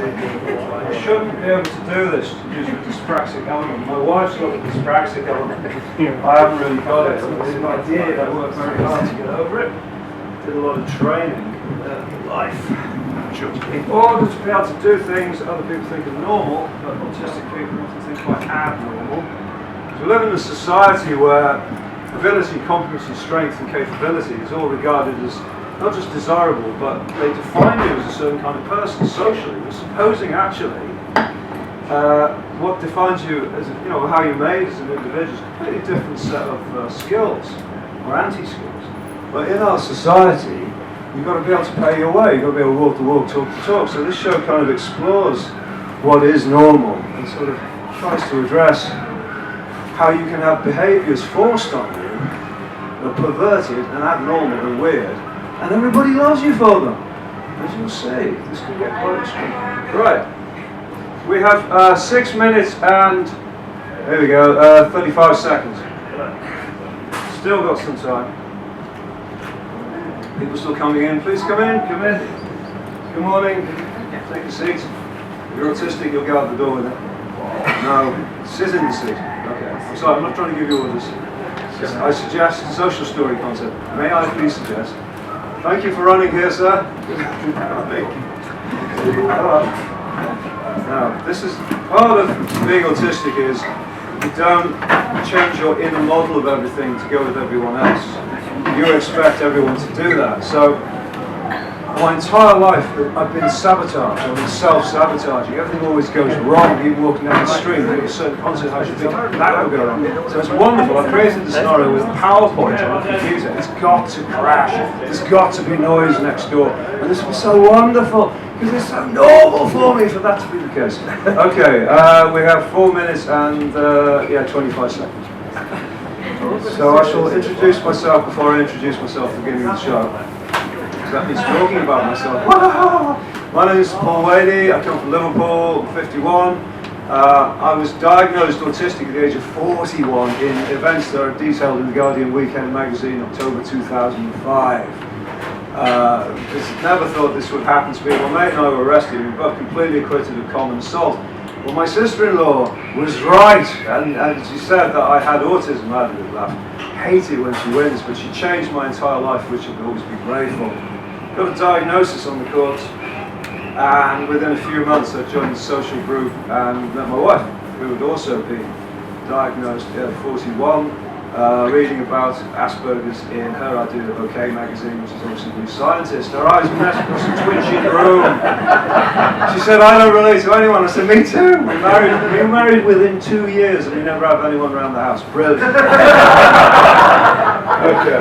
You shouldn't be able to do this due to a dyspraxic element. My wife's got a dyspraxic element. I haven't really got it. If I did, I worked very hard to get over it. Did a lot of training in life. In order to be able to do things other people think are normal, but autistic people often think quite abnormal. We live in a society where ability, competency, strength and capability is all regarded as not just desirable, but they define you as a certain kind of person socially. We're supposing actually what defines you as, how you're made as an individual is a completely different set of skills or anti-skills. But in our society, you've got to be able to pay your way. You've got to be able to walk the walk, talk the talk. So this show kind of explores what is normal and sort of tries to address how you can have behaviours forced on you, that are perverted and abnormal and weird, and everybody loves you for them. As you'll see, this can get quite extreme. Right, we have 6 minutes and, there we go, 35 seconds. Still got some time. People still coming in. Please come in, come in. Good morning. Take a seat. If you're autistic, you'll go out the door with it. No, sit in the seat. Okay. I'm sorry, I'm not trying to give you orders. I suggest social story concept. May I please suggest? Thank you for running here, sir. Now, this is part of being autistic is you don't change your inner model of everything to go with everyone else. You expect everyone to do that. So, my entire life I've been sabotaged, I've been self-sabotaging. Everything always goes wrong, even walking down the street, there's a certain concept how you think that will go wrong. So it's wonderful. I've created the scenario with PowerPoint on a computer. It's got to crash. There's got to be noise next door. And this was so wonderful, because it's so normal for me for that to be the case. Okay, we have 4 minutes and 25 seconds. So I shall introduce myself before I introduce myself at the beginning of the show. That means talking about myself. My name is Paul Wady, I come from Liverpool, 51. I was diagnosed autistic at the age of 41 in events that are detailed in the Guardian Weekend magazine, October 2005. Never thought this would happen to me. My mate and I were arrested, we were both completely acquitted of common assault. Well, my sister-in-law was right, and she said that I had autism. I had a good laugh. Hate it when she wins, but she changed my entire life, which I can always be grateful. Got a diagnosis on the courts, and within a few months I joined the social group and met my wife, who had also been diagnosed at 41, reading about Asperger's in her idea of OK magazine, which is obviously a new scientist. Her eyes met across the twitchy in the room. She said, I don't relate to anyone. I said, me too. We were married within 2 years and we never have anyone around the house. Brilliant. Okay.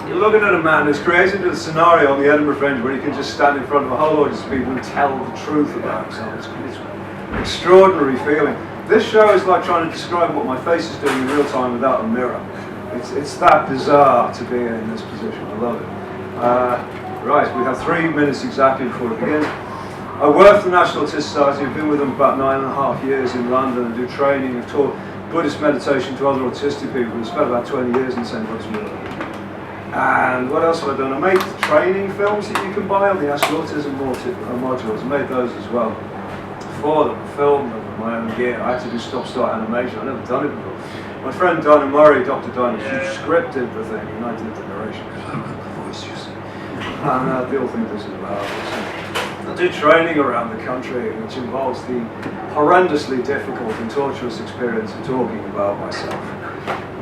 You're looking at a man who's created a scenario on the Edinburgh Fringe where he can just stand in front of a whole audience of people and tell the truth about himself. It's an extraordinary feeling. This show is like trying to describe what my face is doing in real time without a mirror. It's that bizarre to be in this position. I love it. Right, we have 3 minutes exactly before it begins. I work for the National Autistic Society. I've been with them about 9.5 years in London and do training. I've taught Buddhist meditation to other autistic people. I've spent about 20 years in St. Petersburg. And what else have I done? I made training films that you can buy on the Ask Autism modules. I made those as well. For them, filmed them with my own gear. I had to do stop-start animation. I've never done it before. My friend Donna Murray, Dr. Donna, she scripted the thing and I did the narration because I got the voice, you see. And people think this is about us. I do training around the country which involves the horrendously difficult and torturous experience of talking about myself.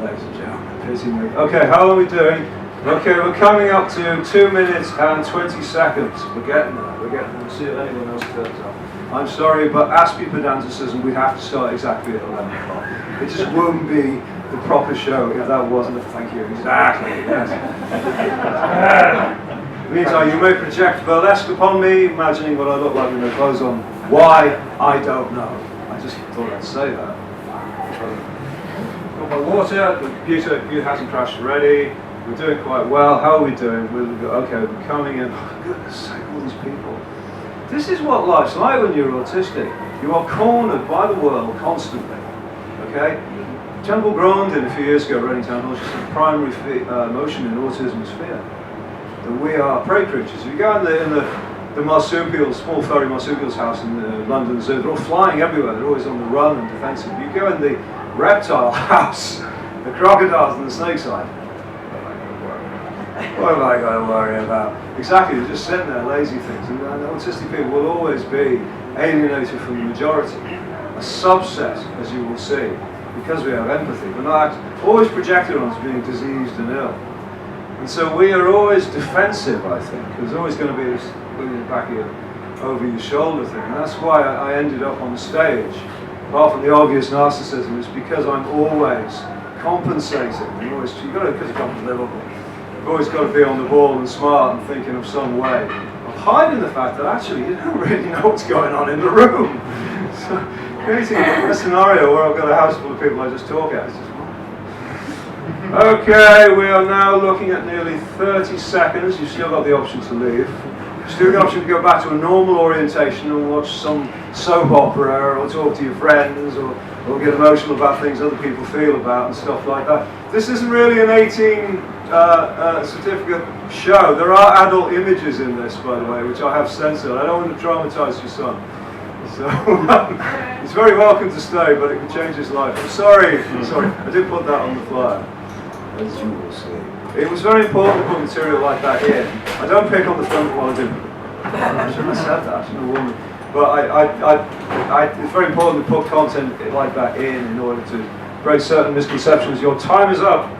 Ladies and gentlemen, pity me. Okay, how are we doing? Okay, we're coming up to 2 minutes and 20 seconds. We're getting there. We're getting there. We'll see if anyone else turns up. I'm sorry, but Aspie pedanticism, we'd have to start exactly at 11 o'clock. It just wouldn't be the proper show if that wasn't a thank you. Exactly, yes. Meantime, you may project burlesque upon me, imagining what I look like with no clothes on. Why? I don't know. I just thought I'd say that. Got my water, the computer hasn't crashed already. We're doing quite well. How are we doing? Okay, we're coming in. Oh, goodness sake, all these people. This is what life's like when you're autistic. You are cornered by the world constantly. Okay? Temple Grandin a few years ago, Reading Town Hall, she said the primary emotion in autism is fear. that we are prey creatures. If you go in the marsupials, small furry marsupials house in the London Zoo, they're all flying everywhere, they're always on the run and defensive. You go in the reptile house, the crocodiles and the snake side, what have I got to worry about? Exactly, they're just sitting there, lazy things. And autistic people will always be alienated from the majority. A subset, as you will see, because we have empathy. We're not always projected on as being diseased and ill. And so we are always defensive, I think. There's always going to be this putting it back here, over your shoulder thing. And that's why I ended up on stage. Apart from the obvious narcissism, it's because I'm always compensating. You've got to, because it becomes livable. You've always got to be on the ball and smart and thinking of some way of hiding the fact that actually you don't really know what's going on in the room. So, anything in a scenario where I've got a house full of people I just talk at, it's just okay, we are now looking at nearly 30 seconds. You've still got the option to leave. You've still got the option to go back to a normal orientation and watch some soap opera or talk to your friends or get emotional about things other people feel about and stuff like that. This isn't really an 18 certificate show. There are adult images in this, by the way, which I have censored. I don't want to traumatize your son. So he's very welcome to stay, but it can change his life. I'm sorry, I did put that on the flyer, as you will see. It was very important to put material like that in. I don't pick on the front while I do. I shouldn't have said that, I shouldn't have warned you. But it's very important to put content like that in order to break certain misconceptions. Your time is up.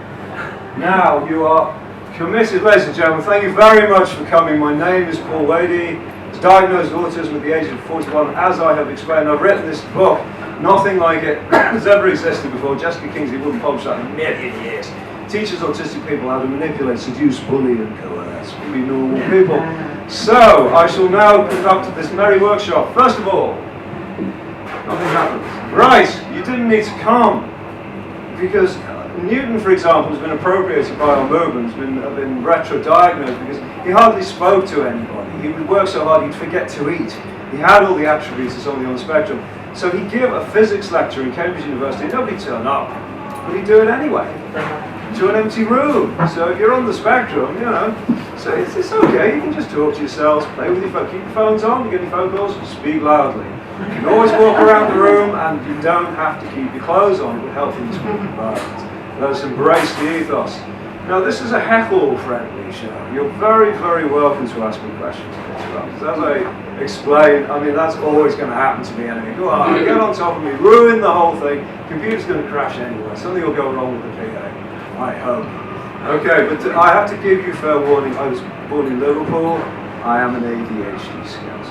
Now you are committed, ladies and gentlemen. Thank you very much for coming. My name is Paul Wady. Diagnosed with autism at the age of 41, as I have explained. I've written this book. Nothing like it has ever existed before. Jessica Kingsley wouldn't publish that in a million years. Teaches autistic people how to manipulate, seduce, bully, and coerce. Be normal people. So, I shall now conduct this merry workshop. First of all, nothing happens. Right, you didn't need to come. Because Newton, for example, has been appropriated by our movement, has been retro-diagnosed because he hardly spoke to anybody. He would work so hard he'd forget to eat. He had all the attributes of somebody on the spectrum. So he'd give a physics lecture in Cambridge University, nobody turned up, but he'd do it anyway, to an empty room. So if you're on the spectrum, you know, so it's okay, you can just talk to yourselves, play with your phone, keep your phones on, you get any phone calls, speak loudly. You can always walk around the room and you don't have to keep your clothes on, it will help in the school environment. Let us embrace the ethos. Now this is a heckle-friendly show. You're very, very welcome to ask me questions. As I explained, I mean that's always going to happen to me anyway. Go on, get on top of me, ruin the whole thing. Computer's going to crash anyway. Something will go wrong with the PA. I hope. Okay, but I have to give you fair warning. I was born in Liverpool. I am an ADHD scout.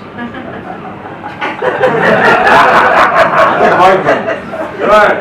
Right.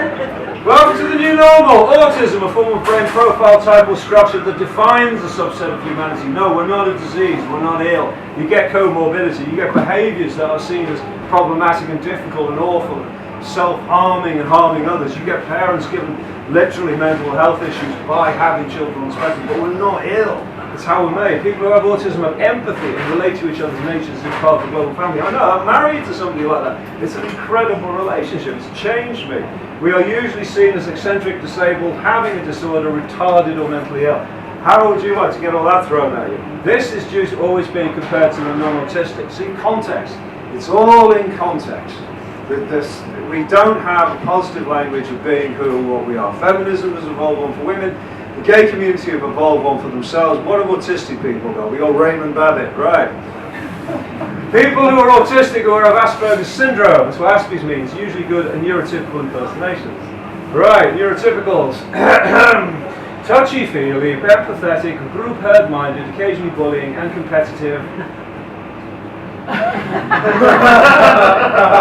Welcome to the new normal. Autism, a form of brain profile type or structure that defines a subset of humanity. No, we're not a disease, we're not ill. You get comorbidity, you get behaviours that are seen as problematic and difficult and awful, self-harming and harming others. You get parents given literally mental health issues by having children on the spectrum, but we're not ill. It's how we're made. People who have autism have empathy and relate to each other's natures as part of the global family. I know, I'm married to somebody like that. It's an incredible relationship. It's changed me. We are usually seen as eccentric, disabled, having a disorder, retarded or mentally ill. How would you like to get all that thrown at you? This is due to always being compared to the non-autistic. See, context. It's all in context. We don't have a positive language of being who and what we are. Feminism has evolved on for women. The gay community have evolved one for themselves. What have autistic people got? We got Raymond Babbitt, right? People who are autistic or have Asperger's syndrome, that's what Aspies means, usually good at neurotypical impersonations. Right, neurotypicals. Touchy-feely, empathetic, group herd-minded, occasionally bullying, and competitive.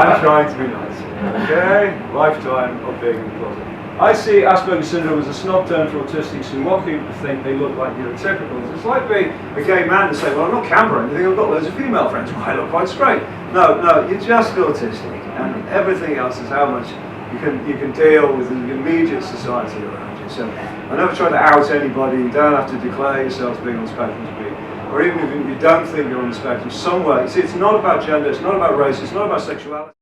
I'm trying to be nice, okay? Lifetime of being in the closet. I see Asperger's syndrome as a snub term for autistics who want people to think they look like neurotypicals. It's like being a gay man to say, well, I'm not camber or anything, I've got loads of female friends. Well, I look quite straight. No, you're just autistic, and everything else is how much you can deal with the immediate society around you. So I never try to out anybody. You don't have to declare yourself as being on the spectrum to be. Or even if you don't think you're on the spectrum, somewhere. You see, it's not about gender, it's not about race, it's not about sexuality.